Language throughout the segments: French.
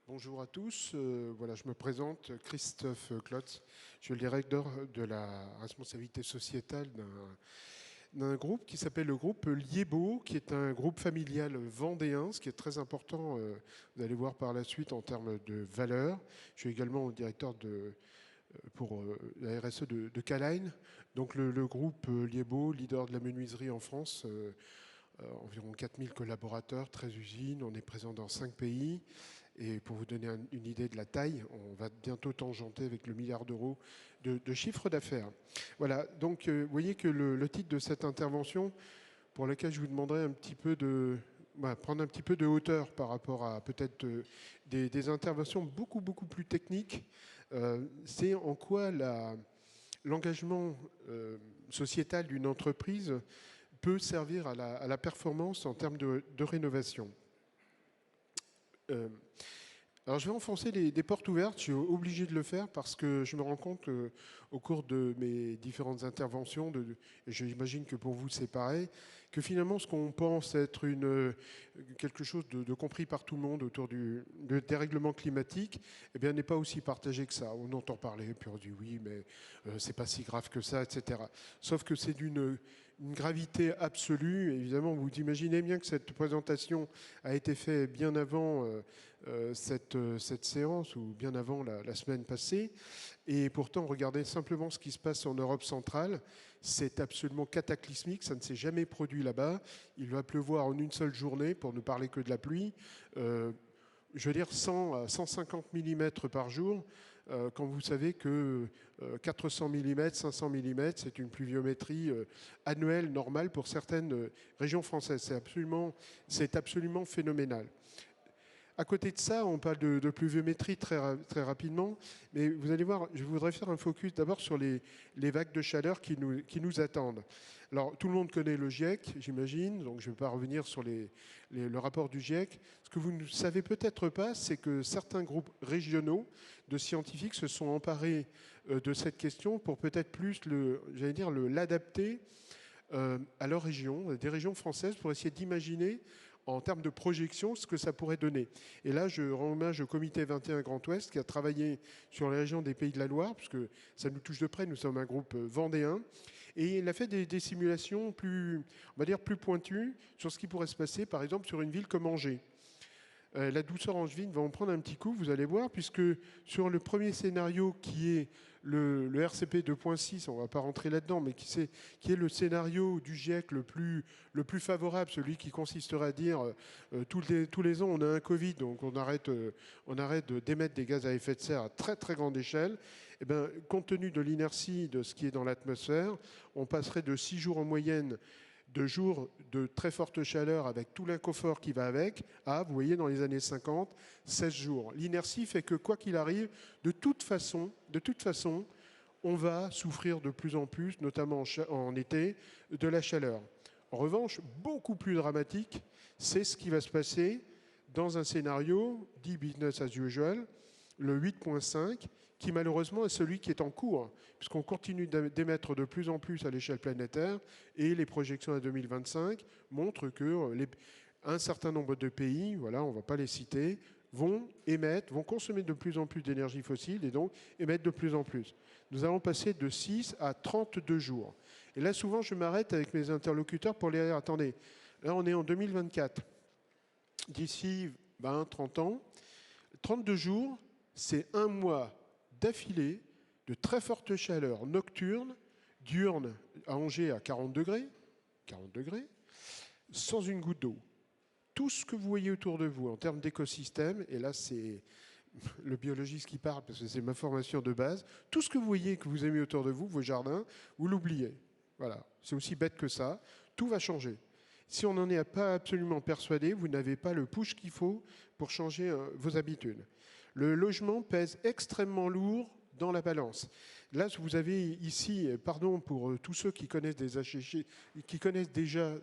Bonjour à tous. Voilà, je me présente, Christophe Klotz. Je suis le directeur de la responsabilité sociétale d'un groupe qui s'appelle le groupe Liebo, qui est un groupe familial vendéen, ce qui est très important, vous allez voir par la suite, en termes de valeur. Je suis également directeur pour la RSE de Calein. Donc le groupe Liebo, leader de la menuiserie en France, environ 4000 collaborateurs, 13 usines, on est présent dans 5 pays. Et pour vous donner une idée de la taille, on va bientôt tangenter avec le milliard d'euros de chiffre d'affaires. Voilà, donc vous voyez que le titre de cette intervention, pour laquelle je vous demanderai un petit peu prendre un petit peu de hauteur par rapport à peut-être des interventions beaucoup plus techniques, c'est en quoi l'engagement sociétal d'une entreprise peut servir à la performance en termes de rénovation. Alors je vais enfoncer des portes ouvertes, je suis obligé de le faire parce que je me rends compte au cours de mes différentes interventions, et j'imagine que pour vous c'est pareil, que finalement ce qu'on pense être quelque chose de compris par tout le monde autour du dérèglement climatique, eh bien n'est pas aussi partagé que ça. On entend parler, puis on dit oui, mais c'est pas si grave que ça, etc. Sauf que c'est d'une gravité absolue. Évidemment, vous imaginez bien que cette présentation a été faite bien avant cette séance ou bien avant la semaine passée. Et pourtant, regardez simplement ce qui se passe en Europe centrale. C'est absolument cataclysmique. Ça ne s'est jamais produit là-bas. Il va pleuvoir en une seule journée, pour ne parler que de la pluie. Je veux dire 100 à 150 mm par jour, quand vous savez que 400 mm, 500 mm, c'est une pluviométrie annuelle normale pour certaines régions françaises. C'est absolument phénoménal. À côté de ça, on parle de pluviométrie très rapidement, mais vous allez voir, je voudrais faire un focus d'abord sur les vagues de chaleur qui nous attendent. Alors, tout le monde connaît le GIEC, j'imagine, donc je ne vais pas revenir sur le rapport du GIEC. Ce que vous ne savez peut-être pas, c'est que certains groupes régionaux de scientifiques se sont emparés de cette question pour peut-être plus l'adapter à leur région, des régions françaises, pour essayer d'imaginer en termes de projection ce que ça pourrait donner. Et là, je rends hommage au comité 21 Grand Ouest qui a travaillé sur les régions des Pays de la Loire, puisque ça nous touche de près, nous sommes un groupe vendéen, et il a fait des simulations on va dire plus pointues sur ce qui pourrait se passer, par exemple, sur une ville comme Angers. La douceur angevine va en prendre un petit coup, vous allez voir, puisque sur le premier scénario qui est le RCP 2.6, on ne va pas rentrer là-dedans, mais qui est le scénario du GIEC le plus favorable, celui qui consisterait à dire tous les ans on a un Covid, donc on arrête d'émettre des gaz à effet de serre à très grande échelle. Et bien, compte tenu de l'inertie de ce qui est dans l'atmosphère, on passerait de 6 jours en moyenne de jours de très forte chaleur avec tout l'inconfort qui va avec, vous voyez, dans les années 50, 16 jours. L'inertie fait que, quoi qu'il arrive, de toute façon, on va souffrir de plus en plus, notamment en été, de la chaleur. En revanche, beaucoup plus dramatique, c'est ce qui va se passer dans un scénario dit business as usual, le 8.5, qui malheureusement est celui qui est en cours, puisqu'on continue d'émettre de plus en plus à l'échelle planétaire, et les projections à 2025 montrent que un certain nombre de pays, voilà, on ne va pas les citer, vont consommer de plus en plus d'énergie fossile et donc émettre de plus en plus. Nous allons passer de 6 à 32 jours. Et là, souvent, je m'arrête avec mes interlocuteurs pour les dire, attendez, là, on est en 2024. D'ici 20, 30 ans, 32 jours, c'est un mois d'affilée de très forte chaleur nocturne, diurne à Angers à 40 degrés, sans une goutte d'eau. Tout ce que vous voyez autour de vous en termes d'écosystème, et là c'est le biologiste qui parle parce que c'est ma formation de base, tout ce que vous voyez que vous aimez autour de vous, vos jardins, vous l'oubliez. Voilà, c'est aussi bête que ça. Tout va changer. Si on n'en est pas absolument persuadé, vous n'avez pas le push qu'il faut pour changer vos habitudes. Le logement pèse extrêmement lourd dans la balance. Là, vous avez ici, pardon pour tous ceux qui connaissent déjà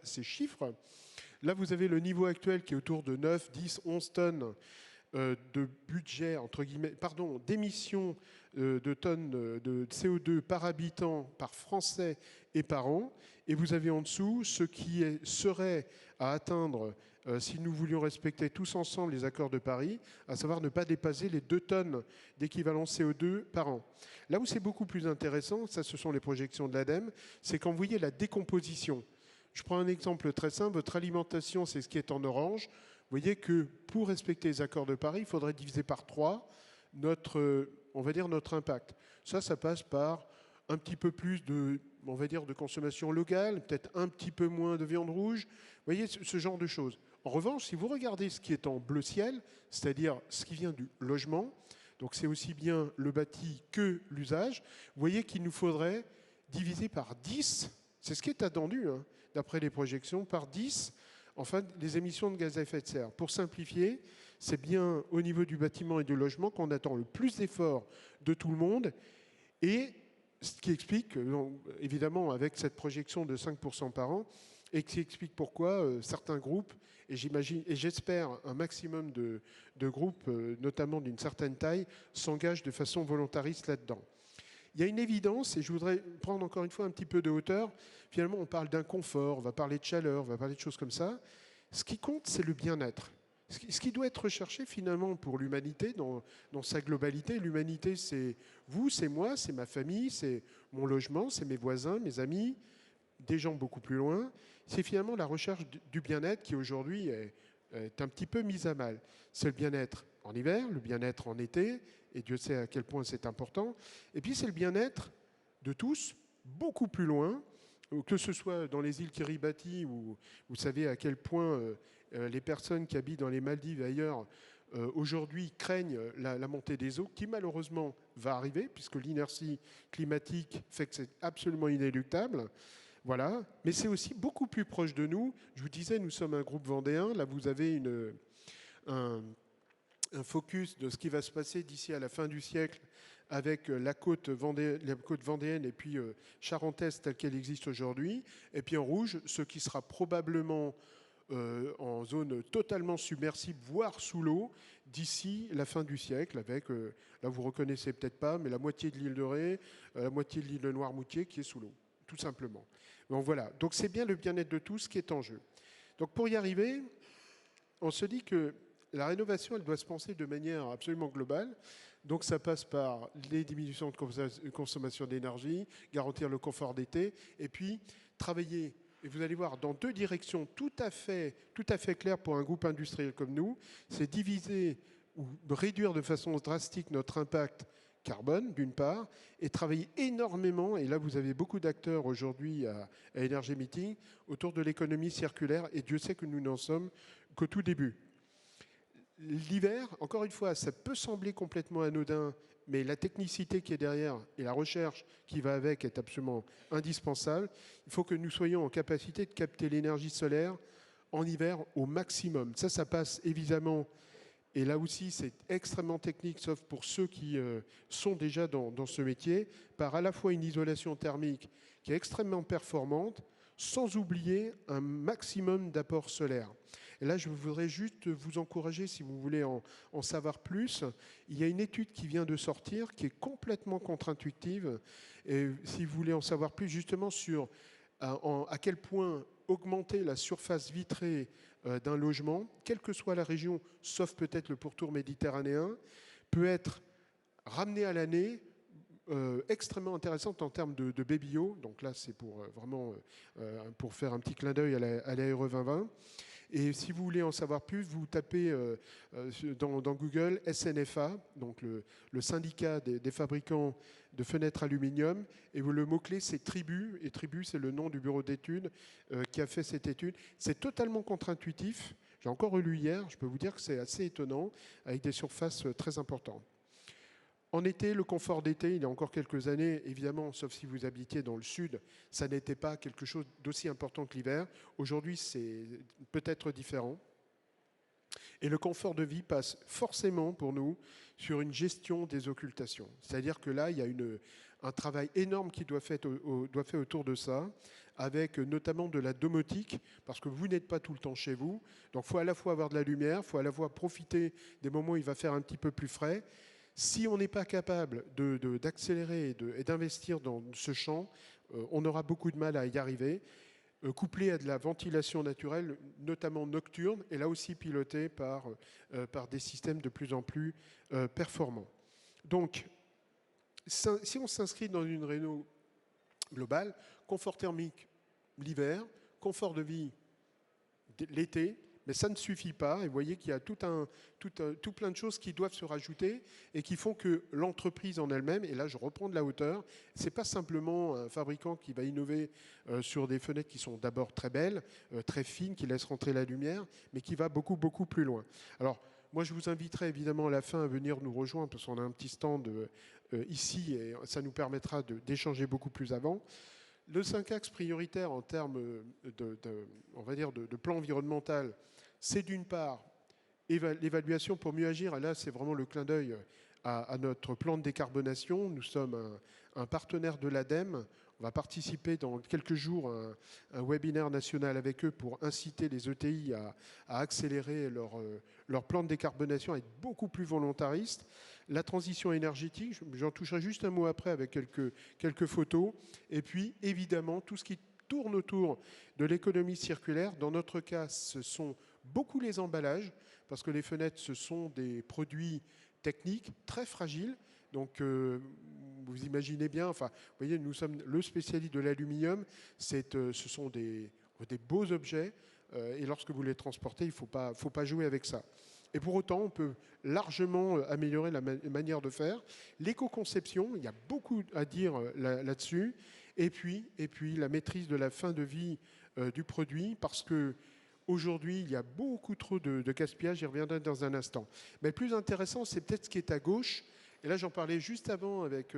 ces chiffres, là vous avez le niveau actuel qui est autour de 9, 10, 11 tonnes de budget, entre guillemets, pardon, d'émissions de tonnes de CO2 par habitant, par Français et par an. Et vous avez en dessous ce qui serait à atteindre si nous voulions respecter tous ensemble les accords de Paris, à savoir ne pas dépasser les 2 tonnes d'équivalent CO2 par an. Là où c'est beaucoup plus intéressant, ça ce sont les projections de l'ADEME, c'est quand vous voyez la décomposition. Je prends un exemple très simple, votre alimentation, c'est ce qui est en orange. Vous voyez que pour respecter les accords de Paris, il faudrait diviser par 3 notre, on va dire, notre impact. Ça passe par un petit peu plus de, on va dire, de consommation locale, peut-être un petit peu moins de viande rouge. Vous voyez, ce genre de choses. En revanche, si vous regardez ce qui est en bleu ciel, c'est-à-dire ce qui vient du logement, donc c'est aussi bien le bâti que l'usage, vous voyez qu'il nous faudrait diviser par 10, c'est ce qui est attendu, hein, d'après les projections, par 10, enfin, les émissions de gaz à effet de serre. Pour simplifier, c'est bien au niveau du bâtiment et du logement qu'on attend le plus d'efforts de tout le monde, et ce qui explique, évidemment, avec cette projection de 5% par an, et qui explique pourquoi certains groupes, et j'imagine, et j'espère un maximum de groupes, notamment d'une certaine taille, s'engagent de façon volontariste là-dedans. Il y a une évidence, et je voudrais prendre encore une fois un petit peu de hauteur. Finalement, on parle d'inconfort, on va parler de chaleur, on va parler de choses comme ça. Ce qui compte, c'est le bien-être. Ce qui doit être recherché finalement pour l'humanité dans sa globalité. L'humanité, c'est vous, c'est moi, c'est ma famille, c'est mon logement, c'est mes voisins, mes amis, des gens beaucoup plus loin. C'est finalement la recherche du bien-être qui aujourd'hui est un petit peu mise à mal. C'est le bien-être en hiver, le bien-être en été, et Dieu sait à quel point c'est important. Et puis c'est le bien-être de tous, beaucoup plus loin, que ce soit dans les îles Kiribati, où vous savez à quel point les personnes qui habitent dans les Maldives et ailleurs, aujourd'hui craignent la montée des eaux, qui malheureusement va arriver, puisque l'inertie climatique fait que c'est absolument inéluctable. Voilà, mais c'est aussi beaucoup plus proche de nous. Je vous disais, nous sommes un groupe vendéen. Là, vous avez un focus de ce qui va se passer d'ici à la fin du siècle avec la côte vendéenne et puis charentaise telle qu'elle existe aujourd'hui. Et puis en rouge, ce qui sera probablement en zone totalement submersible, voire sous l'eau, d'ici la fin du siècle, avec, là vous reconnaissez peut-être pas, mais la moitié de l'île de Ré, la moitié de l'île de Noirmoutier qui est sous l'eau, tout simplement. Donc voilà, donc c'est bien le bien-être de tous qui est en jeu. Donc pour y arriver, on se dit que la rénovation, elle doit se penser de manière absolument globale. Donc ça passe par les diminutions de consommation d'énergie, garantir le confort d'été, et puis travailler, et vous allez voir, dans 2 directions tout à fait claires pour un groupe industriel comme nous, c'est diviser ou réduire de façon drastique notre impact carbone, d'une part, et travailler énormément, et là vous avez beaucoup d'acteurs aujourd'hui à Energy Meeting, autour de l'économie circulaire, et Dieu sait que nous n'en sommes qu'au tout début. L'hiver, encore une fois, ça peut sembler complètement anodin, mais la technicité qui est derrière et la recherche qui va avec est absolument indispensable. Il faut que nous soyons en capacité de capter l'énergie solaire en hiver au maximum. Ça passe évidemment, et là aussi c'est extrêmement technique, sauf pour ceux qui sont déjà dans ce métier, par à la fois une isolation thermique qui est extrêmement performante, sans oublier un maximum d'apport solaire. Et là, je voudrais juste vous encourager, si vous voulez en savoir plus. Il y a une étude qui vient de sortir, qui est complètement contre-intuitive. Et si vous voulez en savoir plus, justement, sur à quel point augmenter la surface vitrée d'un logement, quelle que soit la région, sauf peut-être le pourtour méditerranéen, peut être ramené à l'année extrêmement intéressante en termes de BBO. Donc là, c'est pour vraiment pour faire un petit clin d'œil à la RE 2020. Et si vous voulez en savoir plus, vous tapez dans Google SNFA, donc le syndicat des fabricants de fenêtres aluminium, et le mot-clé c'est Tribu, et Tribu c'est le nom du bureau d'études qui a fait cette étude. C'est totalement contre-intuitif, j'ai encore relu hier, je peux vous dire que c'est assez étonnant, avec des surfaces très importantes. En été, le confort d'été, il y a encore quelques années, évidemment, sauf si vous habitiez dans le sud, ça n'était pas quelque chose d'aussi important que l'hiver. Aujourd'hui, c'est peut-être différent. Et le confort de vie passe forcément pour nous sur une gestion des occultations. C'est-à-dire que là, il y a un travail énorme qui doit faire autour de ça, avec notamment de la domotique, parce que vous n'êtes pas tout le temps chez vous. Donc il faut à la fois avoir de la lumière, il faut à la fois profiter des moments où il va faire un petit peu plus frais. Si on n'est pas capable d'accélérer et d'investir dans ce champ, on aura beaucoup de mal à y arriver. couplé à de la ventilation naturelle, notamment nocturne, et là aussi pilotée par des systèmes de plus en plus performants. Donc, si on s'inscrit dans une réno globale, confort thermique l'hiver, confort de vie l'été, mais ça ne suffit pas. Et vous voyez qu'il y a tout plein de choses qui doivent se rajouter et qui font que l'entreprise en elle-même, et là je reprends de la hauteur, c'est pas simplement un fabricant qui va innover sur des fenêtres qui sont d'abord très belles, très fines, qui laissent rentrer la lumière, mais qui va beaucoup, beaucoup plus loin. Alors, moi, je vous inviterai évidemment à la fin à venir nous rejoindre parce qu'on a un petit stand ici et ça nous permettra d'échanger beaucoup plus avant. Le 5 axes prioritaires en termes on va dire de plan environnemental, c'est d'une part l'évaluation pour mieux agir. Et là, c'est vraiment le clin d'œil à notre plan de décarbonation. Nous sommes un partenaire de l'ADEME. On va participer dans quelques jours à un webinaire national avec eux pour inciter les ETI à accélérer leur plan de décarbonation, à être beaucoup plus volontariste. La transition énergétique, j'en toucherai juste un mot après avec quelques photos. Et puis, évidemment, tout ce qui tourne autour de l'économie circulaire. Dans notre cas, ce sont beaucoup les emballages, parce que les fenêtres, ce sont des produits techniques très fragiles. Donc, vous imaginez bien, enfin, vous voyez, nous sommes le spécialiste de l'aluminium. Ce sont des beaux objets. Et lorsque vous les transportez, il ne faut pas jouer avec ça. Et pour autant, on peut largement améliorer la manière de faire. L'éco-conception, il y a beaucoup à dire là-dessus. Et puis, la maîtrise de la fin de vie du produit, parce que aujourd'hui, il y a beaucoup trop de gaspillage. J'y reviendrai dans un instant. Mais le plus intéressant, c'est peut-être ce qui est à gauche. Et là, j'en parlais juste avant avec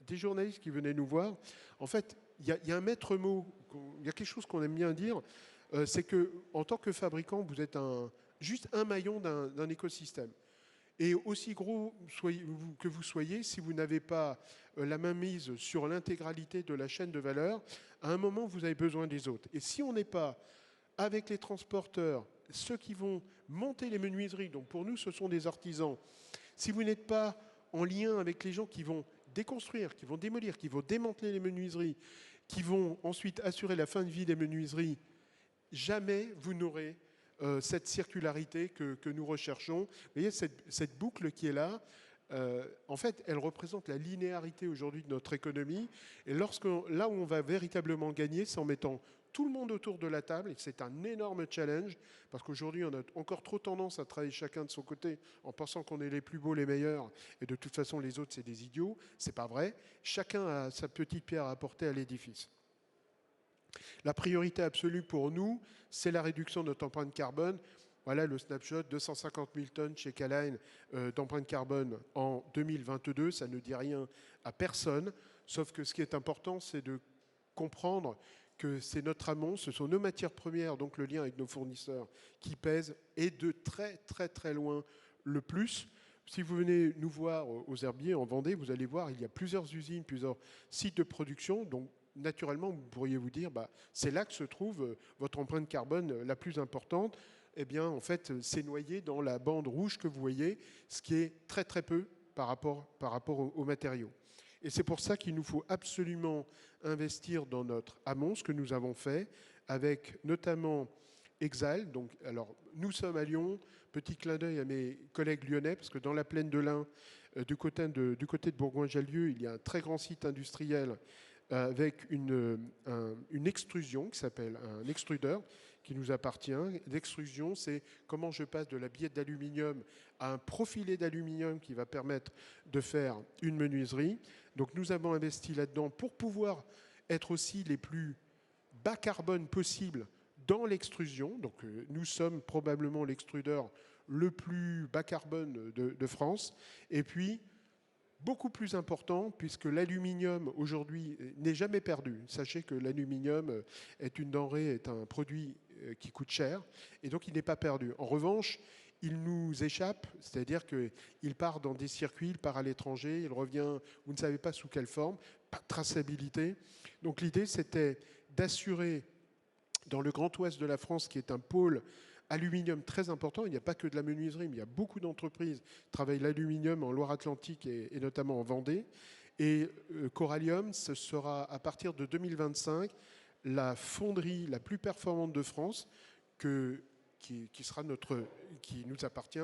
des journalistes qui venaient nous voir. En fait, il y a un maître mot, il y a quelque chose qu'on aime bien dire, c'est qu'en tant que fabricant, vous êtes juste un maillon d'un écosystème. Et aussi gros que vous soyez, si vous n'avez pas la main mise sur l'intégralité de la chaîne de valeur, à un moment, vous avez besoin des autres. Et si on n'est pas avec les transporteurs, ceux qui vont monter les menuiseries, donc pour nous, ce sont des artisans, si vous n'êtes pas en lien avec les gens qui vont déconstruire, qui vont démolir, qui vont démanteler les menuiseries, qui vont ensuite assurer la fin de vie des menuiseries, jamais vous n'aurez cette circularité que nous recherchons. Vous voyez, cette boucle qui est là, en fait, elle représente la linéarité aujourd'hui de notre économie. Et là où on va véritablement gagner, c'est en mettant tout le monde autour de la table. Et c'est un énorme challenge, parce qu'aujourd'hui, on a encore trop tendance à travailler chacun de son côté en pensant qu'on est les plus beaux, les meilleurs, et de toute façon, les autres, c'est des idiots. C'est pas vrai. Chacun a sa petite pierre à apporter à l'édifice. La priorité absolue pour nous, c'est la réduction de notre empreinte carbone. Voilà le snapshot, 250 000 tonnes chez K-Line d'empreinte carbone en 2022. Ça ne dit rien à personne, sauf que ce qui est important, c'est de comprendre que c'est notre amont, ce sont nos matières premières, donc le lien avec nos fournisseurs, qui pèsent, et de très très très loin le plus. Si vous venez nous voir aux Herbiers en Vendée, vous allez voir, il y a plusieurs usines, plusieurs sites de production, donc naturellement, vous pourriez vous dire, c'est là que se trouve votre empreinte carbone la plus importante. Eh bien, en fait, c'est noyé dans la bande rouge que vous voyez, ce qui est très très peu par rapport aux matériaux. Et c'est pour ça qu'il nous faut absolument investir dans notre amont, ce que nous avons fait, avec notamment Exal. Donc, alors, nous sommes à Lyon. Petit clin d'œil à mes collègues lyonnais, parce que dans la plaine de l'Ain, du côté de Bourgoin-Jallieu, il y a un très grand site industriel avec une extrusion qui s'appelle un extrudeur qui nous appartient. L'extrusion, c'est comment je passe de la billette d'aluminium à un profilé d'aluminium qui va permettre de faire une menuiserie. Donc nous avons investi là-dedans pour pouvoir être aussi les plus bas carbone possible dans l'extrusion. Donc nous sommes probablement l'extrudeur le plus bas carbone de France. Et puis, beaucoup plus important, puisque l'aluminium aujourd'hui n'est jamais perdu. Sachez que l'aluminium est une denrée, est un produit qui coûte cher, et donc il n'est pas perdu. En revanche, il nous échappe, c'est-à-dire qu'il part dans des circuits, il part à l'étranger, il revient, vous ne savez pas sous quelle forme, pas de traçabilité. Donc l'idée, c'était d'assurer dans le Grand Ouest de la France, qui est un pôle aluminium très important. Il n'y a pas que de la menuiserie, mais il y a beaucoup d'entreprises qui travaillent l'aluminium en Loire-Atlantique et notamment en Vendée. Et Corallium, ce sera à partir de 2025 la fonderie la plus performante de France, qui nous appartient.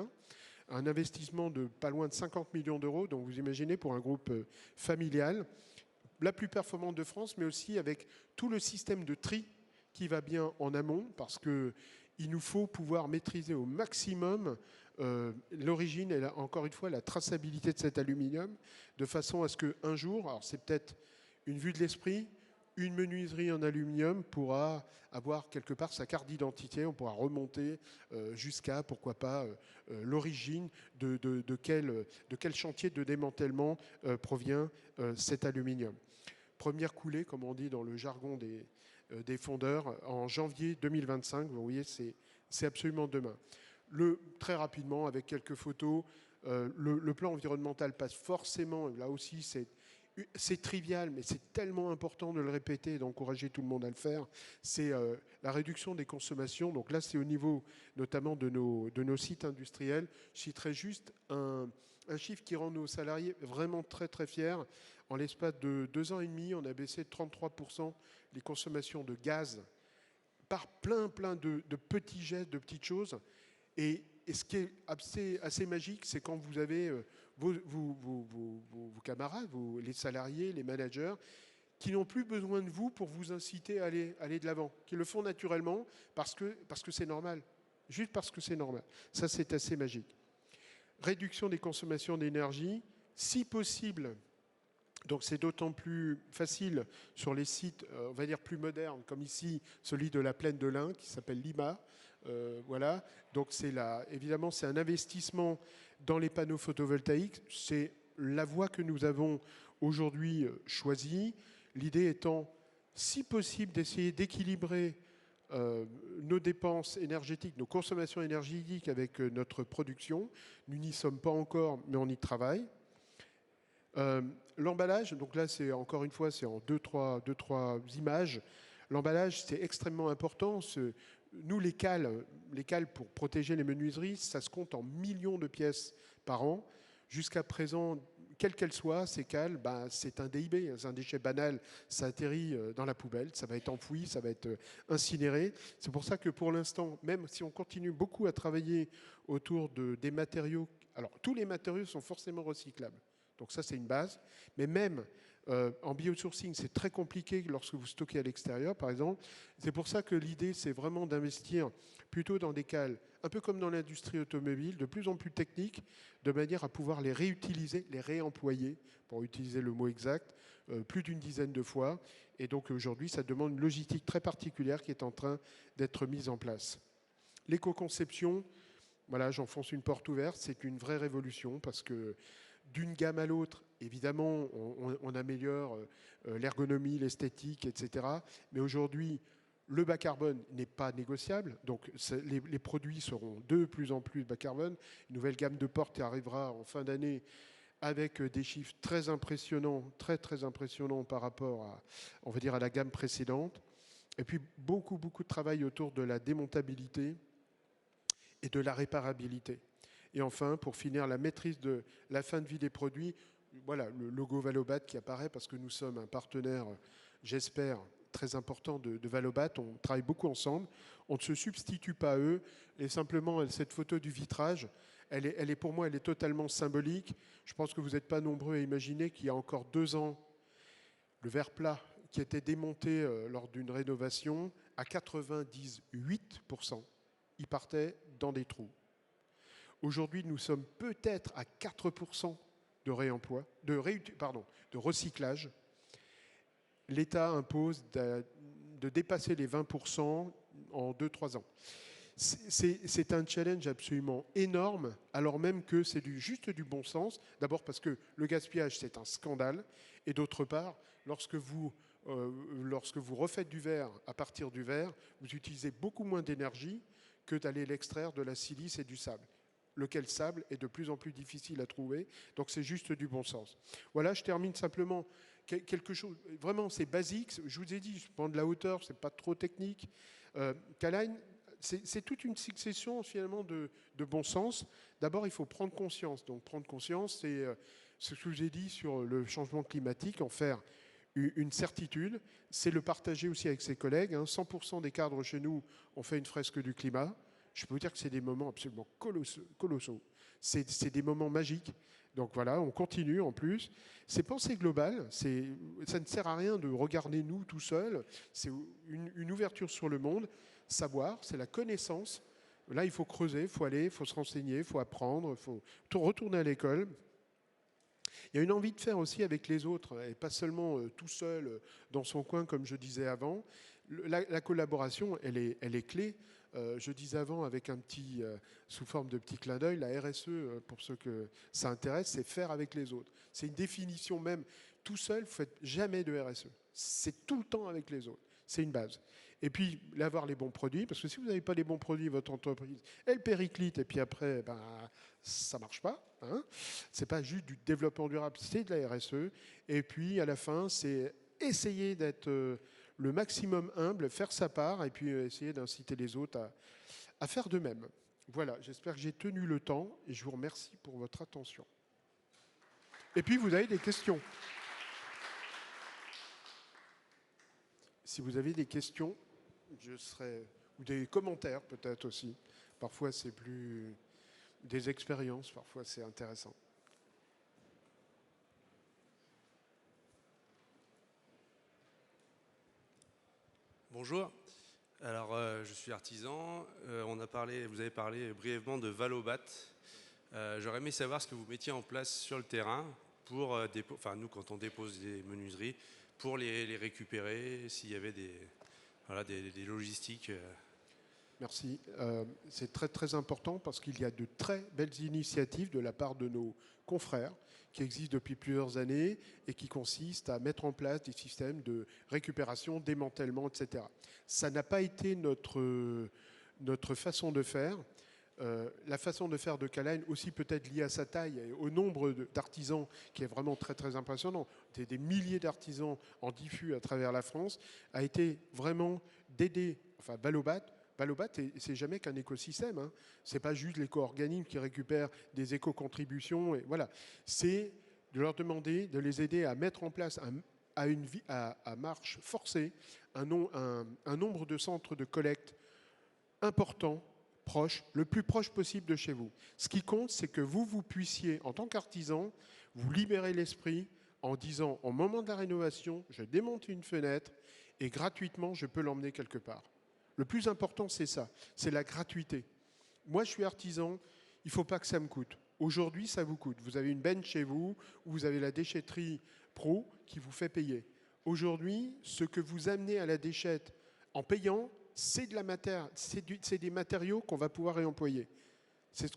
Un investissement de pas loin de 50 millions d'euros, donc vous imaginez pour un groupe familial, la plus performante de France, mais aussi avec tout le système de tri qui va bien en amont, parce qu'il nous faut pouvoir maîtriser au maximum l'origine et encore une fois la traçabilité de cet aluminium, de façon à ce qu'un jour, alors c'est peut-être une vue de l'esprit, une menuiserie en aluminium pourra avoir quelque part sa carte d'identité, on pourra remonter jusqu'à, pourquoi pas, l'origine de quel chantier de démantèlement provient cet aluminium. Première coulée, comme on dit dans le jargon des fondeurs, en janvier 2025, vous voyez, c'est absolument demain. Très rapidement, avec quelques photos, le plan environnemental passe forcément, là aussi c'est trivial, mais c'est tellement important de le répéter et d'encourager tout le monde à le faire. C'est la réduction des consommations. Donc là, c'est au niveau notamment de nos sites industriels. Je citerai juste un chiffre qui rend nos salariés vraiment très très fiers. En l'espace de 2 ans et demi, on a baissé de 33% les consommations de gaz par plein de petits gestes, de petites choses. Et ce qui est assez magique, c'est quand vous avez vos camarades, les salariés, les managers, qui n'ont plus besoin de vous pour vous inciter à aller de l'avant, qui le font naturellement parce que c'est normal, juste parce que c'est normal. Ça, c'est assez magique. Réduction des consommations d'énergie, si possible. Donc c'est d'autant plus facile sur les sites, on va dire plus modernes, comme ici celui de la Plaine de l'Ain, qui s'appelle Lima. Voilà. Donc évidemment, c'est un investissement dans les panneaux photovoltaïques. C'est la voie que nous avons aujourd'hui choisie. L'idée étant, si possible, d'essayer d'équilibrer nos dépenses énergétiques, nos consommations énergétiques avec notre production. Nous n'y sommes pas encore, mais on y travaille. L'emballage, donc là, c'est encore une fois, c'est en deux, trois images. L'emballage, c'est extrêmement important. Nous, les cales pour protéger les menuiseries, ça se compte en millions de pièces par an. Jusqu'à présent, quelles qu'elles soient, ces cales, c'est un DIB, c'est un déchet banal. Ça atterrit dans la poubelle, ça va être enfoui, ça va être incinéré. C'est pour ça que pour l'instant, même si on continue beaucoup à travailler autour des matériaux, alors tous les matériaux sont forcément recyclables. Donc ça, c'est une base. Mais même en biosourcing, c'est très compliqué lorsque vous stockez à l'extérieur, par exemple. C'est pour ça que l'idée, c'est vraiment d'investir plutôt dans des cales, un peu comme dans l'industrie automobile, de plus en plus techniques, de manière à pouvoir les réutiliser, les réemployer, pour utiliser le mot exact, plus d'une dizaine de fois. Et donc aujourd'hui, ça demande une logistique très particulière qui est en train d'être mise en place. L'éco-conception, voilà, j'enfonce une porte ouverte, c'est une vraie révolution parce que d'une gamme à l'autre, évidemment, on améliore l'ergonomie, l'esthétique, etc. Mais aujourd'hui, le bas carbone n'est pas négociable. Donc, les produits seront de plus en plus bas carbone. Une nouvelle gamme de portes arrivera en fin d'année avec des chiffres très impressionnants, très impressionnants par rapport à, on va dire, à la gamme précédente. Et puis, beaucoup de travail autour de la démontabilité et de la réparabilité. Et enfin, pour finir, la maîtrise de la fin de vie des produits. Voilà, le logo Valobat qui apparaît parce que nous sommes un partenaire, j'espère, très important de Valobat. On travaille beaucoup ensemble. On ne se substitue pas à eux. Et simplement, cette photo du vitrage, elle est pour moi, elle est totalement symbolique. Je pense que vous n'êtes pas nombreux à imaginer qu'il y a encore 2 ans, le verre plat qui était démonté lors d'une rénovation, à 98%, il partait dans des trous. Aujourd'hui, nous sommes peut-être à 4% de réemploi, de recyclage. L'État impose de dépasser les 20% en 2-3 ans. C'est un challenge absolument énorme, alors même que c'est juste du bon sens. D'abord parce que le gaspillage, c'est un scandale. Et d'autre part, lorsque vous refaites du verre à partir du verre, vous utilisez beaucoup moins d'énergie que d'aller l'extraire de la silice et du sable. Lequel sable est de plus en plus difficile à trouver. Donc c'est juste du bon sens. Voilà, je termine simplement quelque chose. Vraiment, c'est basique. Je vous ai dit, je prends de la hauteur, c'est pas trop technique. K-Line, c'est toute une succession finalement de bon sens. D'abord, il faut prendre conscience. Donc prendre conscience, c'est ce que je vous ai dit sur le changement climatique, en faire une certitude, c'est le partager aussi avec ses collègues. 100% des cadres chez nous ont fait une fresque du climat. Je peux vous dire que c'est des moments absolument colossaux. C'est des moments magiques. Donc voilà, on continue en plus. C'est pensée globale. Ça ne sert à rien de regarder nous tout seuls. C'est une ouverture sur le monde. Savoir, c'est la connaissance. Là, il faut creuser, il faut aller, il faut se renseigner, il faut apprendre, il faut retourner à l'école. Il y a une envie de faire aussi avec les autres, et pas seulement tout seul dans son coin, comme je disais avant. La collaboration, elle est clé. Je disais avant, avec sous forme de petit clin d'œil, la RSE, pour ceux que ça intéresse, c'est faire avec les autres. C'est une définition même. Tout seul, vous ne faites jamais de RSE. C'est tout le temps avec les autres. C'est une base. Et puis, avoir les bons produits, parce que si vous n'avez pas les bons produits, votre entreprise, elle périclite, et puis après, ça ne marche pas. Ce n'est pas juste du développement durable, c'est de la RSE. Et puis, à la fin, c'est essayer d'être le maximum humble, faire sa part, et puis essayer d'inciter les autres à faire de même. Voilà, j'espère que j'ai tenu le temps, et je vous remercie pour votre attention. Et puis, vous avez des questions. Si vous avez des questions, ou des commentaires peut-être aussi. Parfois, c'est plus des expériences, parfois c'est intéressant. Bonjour. Alors, je suis artisan. Vous avez parlé brièvement de Valobat. J'aurais aimé savoir ce que vous mettiez en place sur le terrain pour, nous, quand on dépose des menuiseries, pour les récupérer, s'il y avait des logistiques. Merci. C'est très très important parce qu'il y a de très belles initiatives de la part de nos confrères qui existent depuis plusieurs années et qui consistent à mettre en place des systèmes de récupération, démantèlement, etc. Ça n'a pas été notre façon de faire. La façon de faire de K-Line, aussi peut-être liée à sa taille et au nombre d'artisans qui est vraiment très très impressionnant, des milliers d'artisans en diffus à travers la France, a été vraiment d'aider, Valobat, c'est jamais qu'un écosystème. Ce n'est pas juste l'éco-organisme qui récupère des éco-contributions. Voilà. C'est de leur demander, de les aider à mettre en place à marche forcée un nombre de centres de collecte importants, proches, le plus proche possible de chez vous. Ce qui compte, c'est que vous puissiez, en tant qu'artisan, vous libérer l'esprit en disant, au moment de la rénovation, je démonte une fenêtre et gratuitement, je peux l'emmener quelque part. Le plus important, c'est ça, c'est la gratuité. Moi, je suis artisan, il ne faut pas que ça me coûte. Aujourd'hui, ça vous coûte. Vous avez une benne chez vous, ou vous avez la déchetterie pro qui vous fait payer. Aujourd'hui, ce que vous amenez à la déchette en payant, c'est des matériaux qu'on va pouvoir réemployer. C'est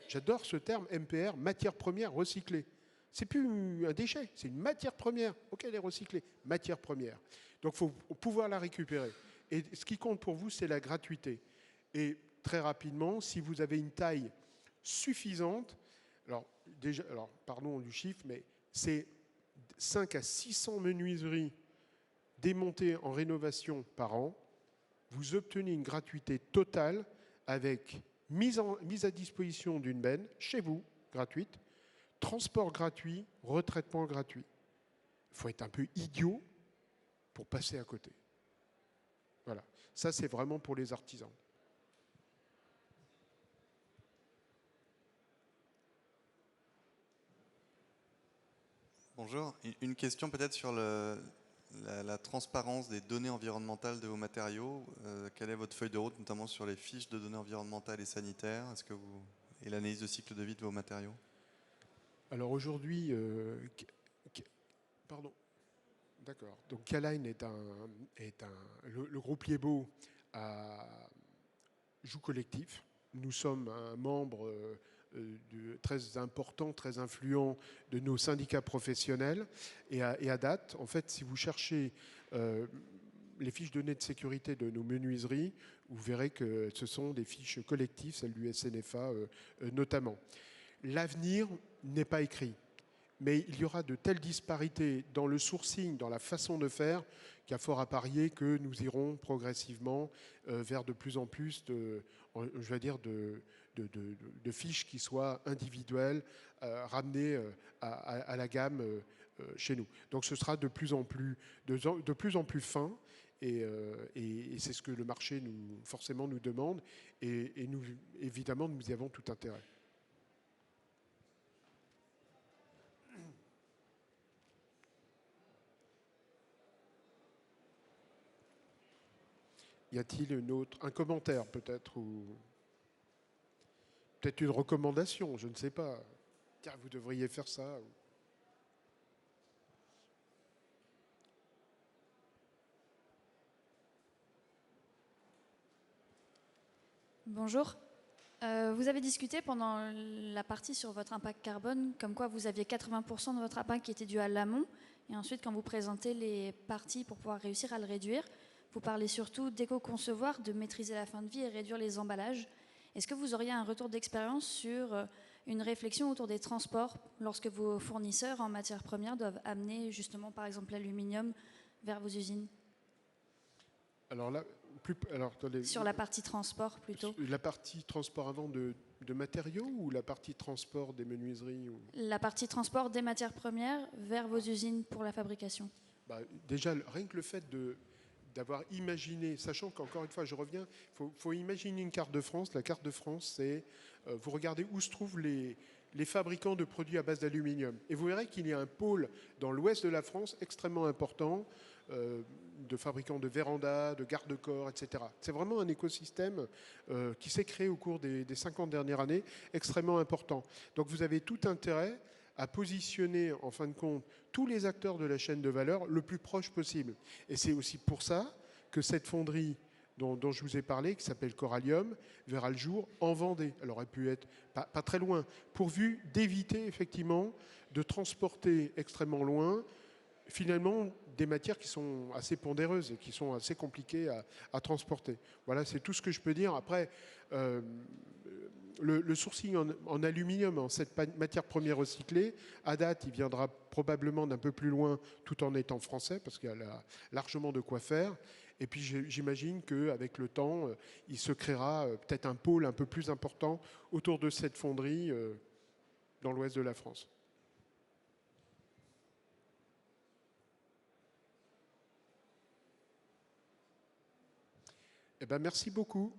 j'adore ce terme MPR, matière première recyclée. C'est plus un déchet, c'est une matière première. Ok, elle est recyclée, matière première. Donc, il faut pouvoir la récupérer. Et ce qui compte pour vous, c'est la gratuité. Et très rapidement, si vous avez une taille suffisante, alors pardon du chiffre, mais c'est 5 à 600 menuiseries démontées en rénovation par an, vous obtenez une gratuité totale avec mise à disposition d'une benne chez vous, gratuite, transport gratuit, retraitement gratuit. Il faut être un peu idiot pour passer à côté. Voilà, ça c'est vraiment pour les artisans. Bonjour, une question peut-être sur la transparence des données environnementales de vos matériaux. Quelle est votre feuille de route, notamment sur les fiches de données environnementales et sanitaires? Et l'analyse de cycle de vie de vos matériaux? Alors aujourd'hui, pardon. D'accord. Donc K-Line le groupe Liebo joue collectif. Nous sommes un membre très important, très influent de nos syndicats professionnels. Et à date, en fait, si vous cherchez les fiches données de sécurité de nos menuiseries, vous verrez que ce sont des fiches collectives, celles du SNFA notamment. L'avenir n'est pas écrit. Mais il y aura de telles disparités dans le sourcing, dans la façon de faire, qu'il y a fort à parier que nous irons progressivement vers de plus en plus de de fiches qui soient individuelles, ramenées à la gamme chez nous. Donc ce sera de plus en plus fin. Et c'est ce que le marché forcément nous demande. Et nous, évidemment, nous y avons tout intérêt. Y a-t-il un commentaire peut-être, ou peut-être une recommandation, je ne sais pas. Tiens, vous devriez faire ça. Bonjour. Vous avez discuté pendant la partie sur votre impact carbone, comme quoi vous aviez 80% de votre impact qui était dû à l'amont, et ensuite quand vous présentez les parties pour pouvoir réussir à le réduire, vous parlez surtout d'éco-concevoir, de maîtriser la fin de vie et réduire les emballages. Est-ce que vous auriez un retour d'expérience sur une réflexion autour des transports lorsque vos fournisseurs en matières premières doivent amener justement par exemple l'aluminium vers vos usines? Alors là, sur la partie transport plutôt. La partie transport avant de matériaux ou la partie transport des menuiseries La partie transport des matières premières vers vos usines pour la fabrication. Déjà, rien que le fait d'avoir imaginé, sachant qu'encore une fois, je reviens, il faut imaginer une carte de France. La carte de France, c'est, vous regardez où se trouvent les fabricants de produits à base d'aluminium. Et vous verrez qu'il y a un pôle dans l'ouest de la France extrêmement important, de fabricants de vérandas, de garde-corps, etc. C'est vraiment un écosystème qui s'est créé au cours des 50 dernières années, extrêmement important. Donc vous avez tout intérêt à positionner, en fin de compte, tous les acteurs de la chaîne de valeur le plus proche possible. Et c'est aussi pour ça que cette fonderie dont je vous ai parlé, qui s'appelle Corallium, verra le jour en Vendée. Elle aurait pu être pas très loin, pourvu d'éviter effectivement de transporter extrêmement loin, finalement, des matières qui sont assez pondéreuses et qui sont assez compliquées à transporter. Voilà, c'est tout ce que je peux dire. Après, le sourcing en aluminium, en cette matière première recyclée, à date, il viendra probablement d'un peu plus loin tout en étant français, parce qu'il y a largement de quoi faire. Et puis j'imagine qu'avec le temps, il se créera peut-être un pôle un peu plus important autour de cette fonderie dans l'ouest de la France. Eh ben, merci beaucoup.